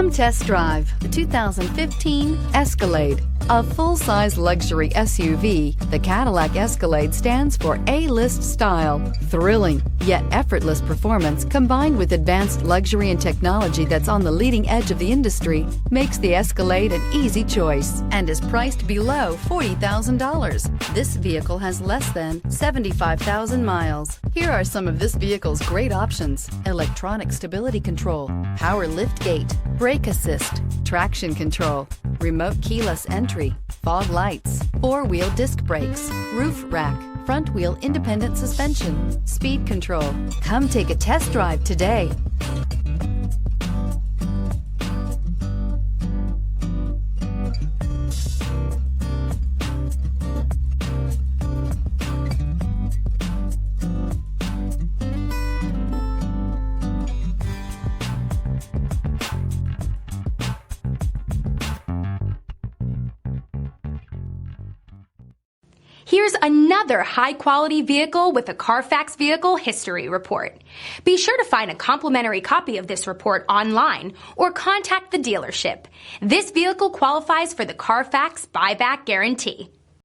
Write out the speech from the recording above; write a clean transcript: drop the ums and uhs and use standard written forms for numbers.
Come test drive the 2015 Escalade. A full-size luxury SUV, the Cadillac Escalade stands for A-list style, thrilling, yet effortless performance combined with advanced luxury and technology that's on the leading edge of the industry makes the Escalade an easy choice and is priced below $40,000. This vehicle has less than 75,000 miles. Here are some of this vehicle's great options: electronic stability control, power liftgate, brake assist, traction control, remote keyless entry, fog lights, four-wheel disc brakes, roof rack, front wheel independent suspension, speed control. Come take a test drive today. Here's another high-quality vehicle with a Carfax Vehicle History Report. Be sure to find a complimentary copy of this report online or contact the dealership. This vehicle qualifies for the Carfax Buyback Guarantee.